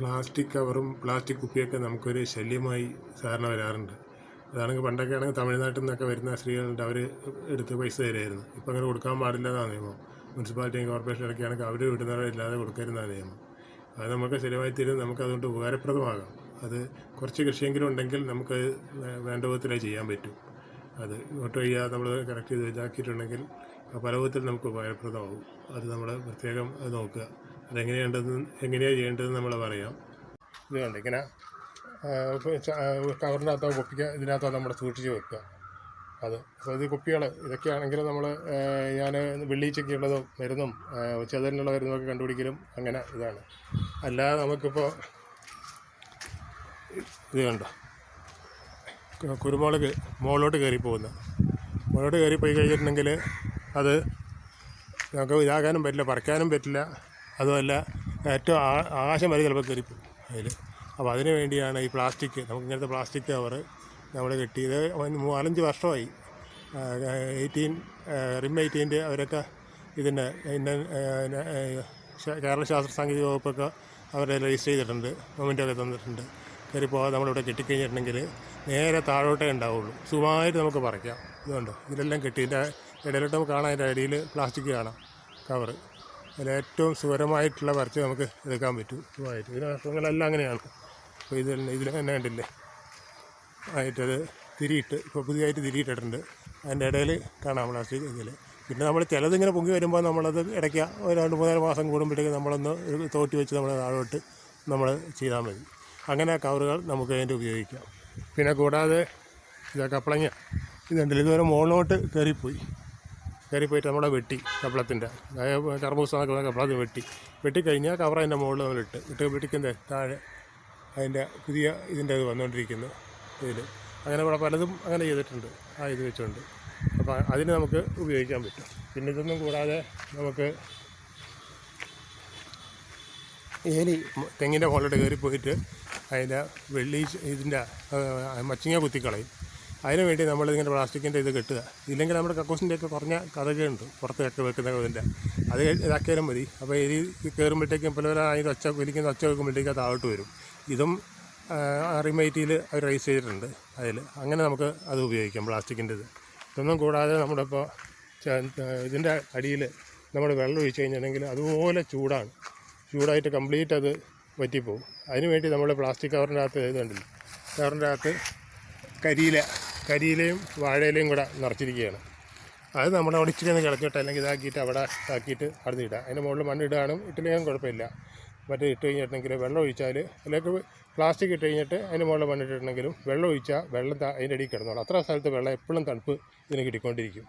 Plastic കവറും plastic കുപ്പിയൊക്കെ നമുക്കൊരു ശല്യമായി സാധാരണ വരാറുണ്ട്. അതാണെങ്കിൽ പണ്ടൊക്കെ ആണെങ്കിൽ തമിഴ്നാട്ടിൽ നിന്നൊക്കെ വരുന്ന സ്ത്രീകളുണ്ട്, അവർ എടുത്ത് പൈസ തരുമായിരുന്നു. ഇപ്പം അങ്ങനെ കൊടുക്കാൻ പാടില്ല എന്നാണ് നിയമം. മുനിസിപ്പാലിറ്റിയും കോർപ്പറേഷനൊക്കെ ആണെങ്കിൽ അവർ വിടുന്നവരില്ലാതെ കൊടുക്കരുതെന്നാണ് നിയമം. അത് നമുക്ക് ശരിയായി തരും, നമുക്കതുകൊണ്ട് ഉപകാരപ്രദമാകാം. അത് കുറച്ച് കൃഷിയെങ്കിലും ഉണ്ടെങ്കിൽ നമുക്ക് വേണ്ട വിധത്തിലായി ചെയ്യാൻ പറ്റും. അത് ഇങ്ങോട്ട് വയ്യാതെ നമ്മൾ കറക്റ്റ് ചെയ്ത് ഇതാക്കിയിട്ടുണ്ടെങ്കിൽ പല വിധത്തിൽ നമുക്ക് ഉപകാരപ്രദമാകും. അത് നമ്മൾ പ്രത്യേകം അത് നോക്കുക. എങ്ങനെയാണ് ചെയ്യേണ്ടതെന്ന് നമ്മൾ പറയാം. ഇത് കണ്ട് ഇങ്ങനെ കവറിനകത്തോ കുപ്പിക്ക് ഇതിനകത്തോ നമ്മൾ സൂക്ഷിച്ച് വെക്കുക. അപ്പോൾ ഇത് കുപ്പികൾ ഇതൊക്കെയാണെങ്കിൽ നമ്മൾ ഞാൻ വെള്ളീച്ചൊക്കെ ഉള്ളതും മരുന്നും ചെതലിനുള്ള മരുന്നൊക്കെ കണ്ടുപിടിക്കലും അങ്ങനെ ഇതാണ്. അല്ലാതെ നമുക്കിപ്പോൾ ഇത് കണ്ടോ, കുരുമുളക് മുകളിലോട്ട് കയറിപ്പോയി കഴിഞ്ഞിട്ടുണ്ടെങ്കിൽ അത് നമുക്ക് ഇതാകാനും പറ്റില്ല, പറിക്കാനും പറ്റില്ല. അതുമല്ല ഏറ്റവും ആകാശം വരെ ചിലപ്പോൾ കയറിപ്പോകും അതിൽ. അപ്പോൾ അതിന് വേണ്ടിയാണ് ഈ പ്ലാസ്റ്റിക്, നമുക്ക് ഇങ്ങനത്തെ പ്ലാസ്റ്റിക് കവറ് നമ്മൾ കിട്ടിയത് 4-5 വർഷമായി. റിം 18 അവരൊക്കെ ഇതിൻ്റെ കേരള ശാസ്ത്ര സാങ്കേതിക വകുപ്പൊക്കെ അവരെ രജിസ്റ്റർ ചെയ്തിട്ടുണ്ട്, ഗവൺമെൻറ്റൊക്കെ തന്നിട്ടുണ്ട്. കയറിപ്പോകാതെ നമ്മളിവിടെ കെട്ടിക്കഴിഞ്ഞിട്ടുണ്ടെങ്കിൽ നേരെ താഴോട്ടേ ഉണ്ടാവുള്ളൂ, സുഖമായിട്ട് നമുക്ക് പറിക്കാം. ഇതുകൊണ്ടോ ഇതിലെല്ലാം കെട്ടി, ഇതിൻ്റെ ഇടയിലോട്ട് നമുക്ക് കാണാം, അതിൻ്റെ അടിയിൽ പ്ലാസ്റ്റിക് കാണാം കവറ്. അതിലേറ്റവും സുഖകരമായിട്ടുള്ള പറിച്ച് നമുക്ക് എടുക്കാൻ പറ്റും സുഖമായിട്ട്. ഇതിന് നഷ്ടങ്ങളെല്ലാം അങ്ങനെയാണ്. അപ്പോൾ ഇതിൽ തന്നെ കണ്ടില്ലേ ആയിട്ടത് ഇപ്പോൾ പുതിയതായിട്ട് തിരിയിട്ടിട്ടുണ്ട്. അതിൻ്റെ ഇടയിൽ കാണാം പ്ലാസ്റ്റിക് ഇതിൽ. പിന്നെ നമ്മൾ ചിലതിങ്ങനെ പൊങ്ങി വരുമ്പോൾ നമ്മളത് ഇടയ്ക്ക് 2-3 മാസം കൂടുമ്പോഴത്തേക്ക് നമ്മളൊന്ന് തോട്ടി വെച്ച് നമ്മൾ താഴോട്ട് നമ്മൾ ചെയ്താൽ മതി. അങ്ങനെ കവറുകൾ നമുക്ക് അതിൻ്റെ ഉപയോഗിക്കാം. പിന്നെ കൂടാതെ കപ്പളങ്ങ ഇതുണ്ടല്ലോ, ഇതുവരെ മുകളിലോട്ട് കയറിപ്പോയിട്ട് നമ്മളെ വെട്ടി കപ്പളത്തിൻ്റെ കർമ്മൂസമൊക്കെ കപ്പളത്തിൽ വെട്ടിക്കഴിഞ്ഞാൽ കവർ അതിൻ്റെ മുകളിൽ നമ്മൾ ഇട്ട് വെട്ടിക്കുന്നത് താഴെ അതിൻ്റെ പുതിയ ഇതിൻ്റെ ഇത് വന്നുകൊണ്ടിരിക്കുന്നു ഇതിൽ. അങ്ങനെ ഇവിടെ പലതും അങ്ങനെ ചെയ്തിട്ടുണ്ട് ഇത് വെച്ചുകൊണ്ട്. അപ്പോൾ അതിന് നമുക്ക് ഉപയോഗിക്കാൻ പറ്റും. പിന്നെ ഇതൊന്നും കൂടാതെ നമുക്ക് ഏലി തെങ്ങിൻ്റെ മുകളിലോട്ട് കയറിപ്പോയിട്ട് അതിൻ്റെ ഇതിൻ്റെ മച്ചിങ്ങ കുത്തിക്കളയും. അതിന് വേണ്ടി നമ്മളിങ്ങനെ പ്ലാസ്റ്റിക്കിൻ്റെ ഇത് കെട്ടുക. ഇല്ലെങ്കിൽ നമ്മുടെ കക്കൂസിൻ്റെയൊക്കെ കുറഞ്ഞ കഥകളുണ്ട് പുറത്തൊക്കെ വെക്കുന്ന ഇതിൻ്റെ, അത് ഇതാക്കിയാലും മതി. അപ്പോൾ എലി കയറുമ്പോഴത്തേക്കും പല അതിൻ്റെ വലിക്കുന്ന ഒച്ച വെക്കുമ്പോഴത്തേക്കും അത് താഴോട്ട് വരും. ഇതും റിം 18 അവർ രജിസ്റ്റർ ചെയ്തിട്ടുണ്ട് അതിൽ. അങ്ങനെ നമുക്ക് അത് ഉപയോഗിക്കാം പ്ലാസ്റ്റിക്കിൻ്റെ ഇത്. ഇതൊന്നും കൂടാതെ നമ്മുടെ ഇപ്പോൾ ഇതിൻ്റെ അടിയിൽ നമ്മൾ വെള്ളം ഒഴിച്ച് കഴിഞ്ഞിട്ടുണ്ടെങ്കിൽ അതുപോലെ ചൂടായിട്ട് കംപ്ലീറ്റ് അത് വറ്റിപ്പോവും. അതിന് വേണ്ടി നമ്മൾ പ്ലാസ്റ്റിക് കവറിൻ്റെ അകത്ത് എഴുതുന്നുണ്ടല്ലോ, കവറിൻ്റെ അകത്ത് കരിയിലയും വാഴയിലയും കൂടെ നിറച്ചിരിക്കുകയാണ്. അത് നമ്മൾ അവിടെ ഇച്ചിരി ഒന്ന് കിളച്ചിട്ട് അല്ലെങ്കിൽ ഇതാക്കിയിട്ട് അവിടെ അവിടെ ഇടുക. അതിൻ്റെ മുകളിൽ മണ്ണിടുകയാണും ഇട്ടില്ലെങ്കിലും കുഴപ്പമില്ല. മറ്റേ ഇട്ട് കഴിഞ്ഞിട്ടുണ്ടെങ്കിൽ വെള്ളം ഒഴിച്ചാൽ അല്ലെങ്കിൽ പ്ലാസ്റ്റിക് ഇട്ട് കഴിഞ്ഞിട്ട് അതിൻ്റെ മുകളിൽ മണ്ണിട്ടിട്ടുണ്ടെങ്കിലും വെള്ളം ഒഴിച്ചാൽ വെള്ളം അതിൻ്റെ അടിയിൽ കിടന്നോളൂ. അത്ര സ്ഥലത്ത് വെള്ളം എപ്പോഴും തണുപ്പ് ഇതിന് കിട്ടിക്കൊണ്ടിരിക്കും.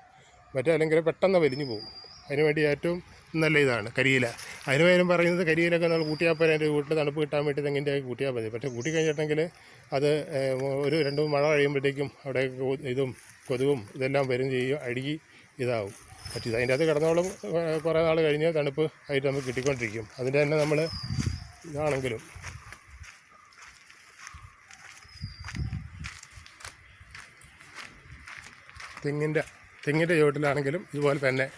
അല്ലെങ്കിൽ പെട്ടെന്ന് വലിഞ്ഞു പോകും. അതിനുവേണ്ടി ഏറ്റവും നല്ല ഇതാണ് കരിയില. അതിന് പേരും പറയുന്നത് കരിയിലൊക്കെ നമ്മൾ കൂട്ടിയാൽ പോലെ അതിൻ്റെ വീട്ടിൽ തണുപ്പ് കിട്ടാൻ വേണ്ടി തെങ്ങിൻ്റെ കൂട്ടിയാൽ മതി. പക്ഷേ കൂട്ടി കഴിഞ്ഞിട്ടുണ്ടെങ്കിൽ അത് ഒരു 2 മഴ കഴിയുമ്പോഴത്തേക്കും അവിടെ കൊതുകും ഇതെല്ലാം വരും ചെയ്യും, അഴുകി ഇതാവും. പക്ഷേ അതിൻ്റെ അകത്ത് കിടന്നോളം കുറേ നാൾ കഴിഞ്ഞ് തണുപ്പ് ആയിട്ട് നമുക്ക് കിട്ടിക്കൊണ്ടിരിക്കും. അതിൻ്റെ തന്നെ നമ്മൾ ഇതാണെങ്കിലും തെങ്ങിൻ്റെ ചുവട്ടിലാണെങ്കിലും ഇതുപോലെ തന്നെ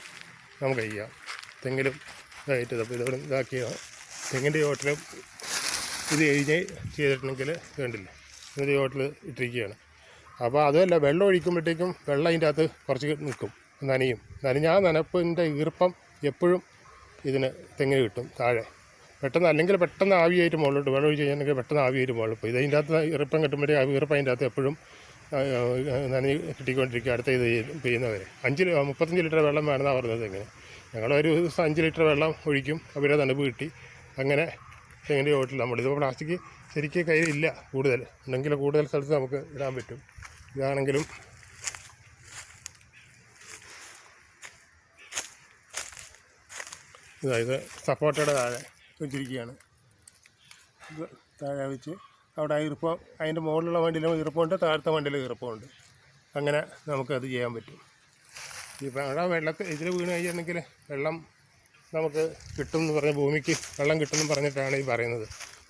നമുക്ക് ചെയ്യാം. തെങ്ങിലും ഇതായിട്ട് ഇതോടെ ഇതാക്കിയ തെങ്ങിൻ്റെ ചുവട്ടിലും ഇത് ചെയ്തിട്ടുണ്ടെങ്കിൽ വേണ്ടില്ല, ഇതിൻ്റെ ചുവട്ടിൽ ഇട്ടിരിക്കുകയാണ്. അപ്പോൾ അതുമല്ല, വെള്ളം ഒഴിക്കുമ്പോഴത്തേക്കും വെള്ളം അതിൻ്റെ അകത്ത് കുറച്ച് നിൽക്കും, നനപ്പിൻ്റെ ഈർപ്പം എപ്പോഴും ഇതിന് തെങ്ങിന് കിട്ടും താഴെ. പെട്ടെന്ന് ആവിയായിട്ട് മുകളിലോട്ട് വെള്ളം ഒഴിച്ച് കഴിഞ്ഞിട്ടുണ്ടെങ്കിൽ പെട്ടെന്ന് ആവിയായിട്ട് മുകളിൽ പോയി ഇതിൻ്റെ അകത്ത് ഈർപ്പം കിട്ടുമ്പോഴത്തേക്ക് ഈർപ്പം അതിൻ്റെ അകത്ത് എപ്പോഴും നനഞ്ഞ് കിട്ടിക്കൊണ്ടിരിക്കുക. അടുത്ത ഇത് പെയ്യുന്നവരെ 35 ലിറ്റർ വെള്ളം വേണമെന്നാണ് പറഞ്ഞത്. എങ്ങനെ ഞങ്ങളൊരു ദിവസം 5 ലിറ്റർ വെള്ളം ഒഴിക്കും, അവരെ തണുപ്പ് കിട്ടി. അങ്ങനെ തെങ്ങിൻ്റെ ചുവട്ടിൽ നമ്മളിതിപ്പോൾ പ്ലാസ്റ്റിക് ശരിക്കും കയ്യിലില്ല, ഉണ്ടെങ്കിൽ കൂടുതൽ സ്ഥലത്ത് നമുക്ക് ഇടാൻ പറ്റും. ഇതാണെങ്കിലും ഇത് സപ്പോർട്ടയുടെ താഴെ വെച്ചിരിക്കുകയാണ്. ഇത് താഴെ വെച്ച് അവിടെ ഈർപ്പം അതിൻ്റെ മുകളിലുള്ള വണ്ടിയിലും ഈർപ്പമുണ്ട്, താഴത്തെ വണ്ടിയിലും ഈർപ്പമുണ്ട്. അങ്ങനെ നമുക്കത് ചെയ്യാൻ പറ്റും. ഇപ്പം അവിടെ വെള്ളത്തിൽ ഇതിൽ വീണ് കഴിഞ്ഞിട്ടുണ്ടെങ്കിൽ വെള്ളം നമുക്ക് കിട്ടുമെന്ന് പറഞ്ഞ് ഭൂമിക്ക് വെള്ളം കിട്ടുമെന്ന് പറഞ്ഞിട്ടാണ് ഈ പറയുന്നത്.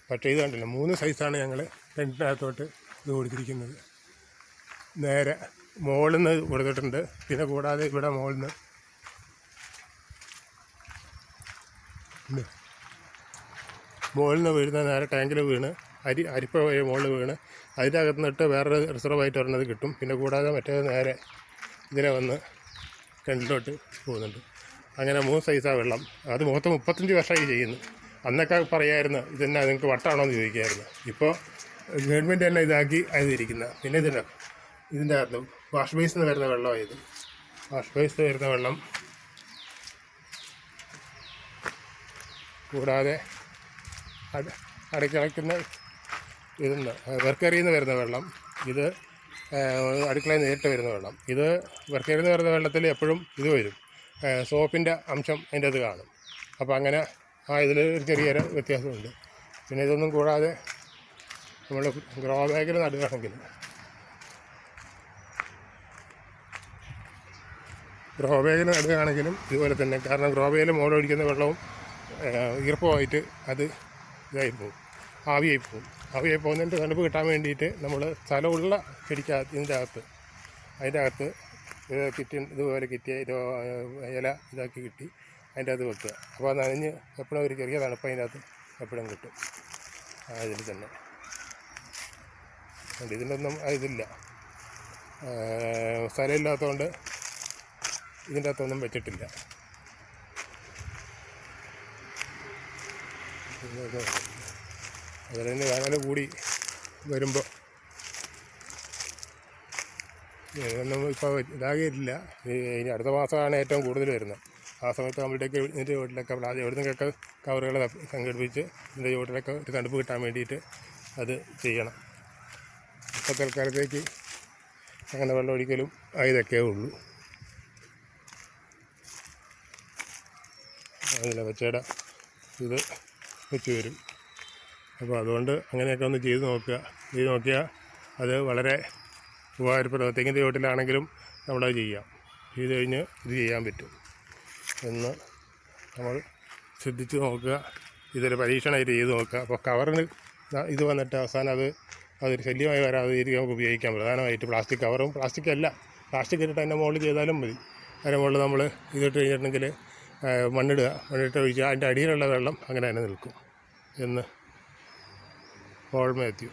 പക്ഷേ ഇത് കണ്ടില്ല, 3 സൈസാണ് ഞങ്ങൾ ടെൻറ്റിനകത്തോട്ട് ഇത് കൊടുത്തിരിക്കുന്നത്. നേരെ മുകളിൽ നിന്ന് കൊടുത്തിട്ടുണ്ട്. പിന്നെ കൂടാതെ ഇവിടെ മുകളിൽ നിന്ന് മുകളിൽ നിന്ന് വീഴുന്ന നേരെ ടാങ്കിൽ വീണ് അരിപ്പ വഴി മുകളിൽ വീണ് അതിൻ്റെ അകത്ത് നിന്നിട്ട് വേറൊരു റിസർവായിട്ട് വരുന്നത് കിട്ടും. പിന്നെ കൂടാതെ മറ്റേ നേരെ ഇതിനെ വന്ന് കിണറ്റിലോട്ട് പോകുന്നുണ്ട്. അങ്ങനെ 3 സൈസാണ് വെള്ളം. അത് മൊത്തം 35 വർഷമായി ചെയ്യുന്നു. അന്നൊക്കെ പറയായിരുന്നു ഇതെന്നാ നിങ്ങൾക്ക് വട്ടാണോ എന്ന് ചോദിക്കുമായിരുന്നു. ഇപ്പോൾ ഗവൺമെൻറ് തന്നെ ഇതാക്കി അതിരിക്കുന്നത്. പിന്നെ ഇതിൻ്റെ അകത്ത് വാഷ് ബേസിൽ നിന്ന് വരുന്ന വെള്ളമായത്. വാഷ് ബേസിൽ വരുന്ന വെള്ളം കൂടാതെ അടുക്കളയ്ക്കുന്ന ഇതെന്ന് വർക്കേരിയിൽ നിന്ന് വരുന്ന വെള്ളം, ഇത് അടുക്കളയിൽ നേരിട്ട് വരുന്ന വെള്ളം. ഇത് വർക്കേരിയിൽ നിന്ന് വരുന്ന വെള്ളത്തിൽ എപ്പോഴും ഇത് വരും, സോപ്പിൻ്റെ അംശം അതിൻ്റെ അത് കാണും. അപ്പോൾ അങ്ങനെ ഇതിൽ ഒരു ചെറിയൊരു വ്യത്യാസമുണ്ട്. പിന്നെ ഇതൊന്നും കൂടാതെ നമ്മൾ ഗ്രോ ബാഗിൽ നടുകയാണെങ്കിൽ ഇതുപോലെ തന്നെ. കാരണം ഗ്രോ ബാഗിൽ മുകളിലൊഴിക്കുന്ന വെള്ളവും ഈർപ്പമായിട്ട് അത് ഇതായി പോകും, ആവിയായി പോകുന്നതിൻ്റെ തണുപ്പ് കിട്ടാൻ വേണ്ടിയിട്ട് നമ്മൾ സ്ഥലമുള്ള ചെടിക്കകത്ത് അതിൻ്റെ അകത്ത് ഇതുപോലെ കിറ്റിയ ഇല ഇതാക്കി കിട്ടി അതിൻ്റെ അകത്ത് വെക്കുക. അപ്പോൾ അത് നനഞ്ഞ് എപ്പോഴും ഒരു ചെറിയ തണുപ്പ് അതിൻ്റെ അകത്ത് എപ്പോഴും കിട്ടും. ഇതിൽ തന്നെ ഇതിൻ്റെ ഒന്നും ഇതില്ല, സ്ഥലമില്ലാത്തതുകൊണ്ട് ഇതിൻ്റെ അകത്തൊന്നും വെച്ചിട്ടില്ല. അതിൽ നിന്ന് വേനൽ കൂടി വരുമ്പോൾ ഇതൊന്നും ഇപ്പോൾ ഇതാകിയിട്ടില്ല. ഇനി അടുത്ത മാസമാണ് ഏറ്റവും കൂടുതൽ വരുന്നത്. ആ സമയത്ത് നമ്മളുടെയൊക്കെ ഇതിൻ്റെ ചുവട്ടിലൊക്കെ എവിടെ നിന്നൊക്കെ കവറുകൾ സംഘടിപ്പിച്ച് ഇതിൻ്റെ ചുവട്ടിലൊക്കെ ഒരു തണുപ്പ് കിട്ടാൻ വേണ്ടിയിട്ട് അത് ചെയ്യണം. ഇപ്പോൾ തൽക്കാലത്തേക്ക് അങ്ങനെ വെള്ളം ഒഴിക്കലും ഇതൊക്കെ ഉള്ളൂ. അതിലെ വെച്ചയുടെ ഇത് വെച്ച് വരും. അപ്പോൾ അതുകൊണ്ട് അങ്ങനെയൊക്കെ ഒന്ന് ചെയ്ത് നോക്കിയാൽ അത് വളരെ ഉപകാരപ്പെടും. തെങ്ങിൻ്റെ ചുവട്ടിലാണെങ്കിലും നമ്മളത് ചെയ്യാം. ചെയ്ത് കഴിഞ്ഞ് ഇത് ചെയ്യാൻ പറ്റും എന്ന് നമ്മൾ ശ്രദ്ധിച്ച് നോക്കുക. ഇതൊരു പരീക്ഷണമായിട്ട് ചെയ്ത് നോക്കുക. അപ്പോൾ കവറിന് ഇത് വന്നിട്ട് അവസാനം അതൊരു ശല്യമായി വരാതെ രീതിക്ക് നമുക്ക് ഉപയോഗിക്കാം. പ്രധാനമായിട്ട് പ്ലാസ്റ്റിക് കവറും പ്ലാസ്റ്റിക് ഇട്ടിട്ട് അതിൻ്റെ മുകളിൽ ചെയ്താലും മതി. അതിൻ്റെ മുകളിൽ നമ്മൾ ഇതിട്ട് കഴിഞ്ഞിട്ടുണ്ടെങ്കിൽ മണ്ണിട്ട് ഒഴിച്ചാൽ അതിൻ്റെ അടിയിലുള്ള വെള്ളം അങ്ങനെ തന്നെ നിൽക്കും എന്ന് പോൾ മാത്യു.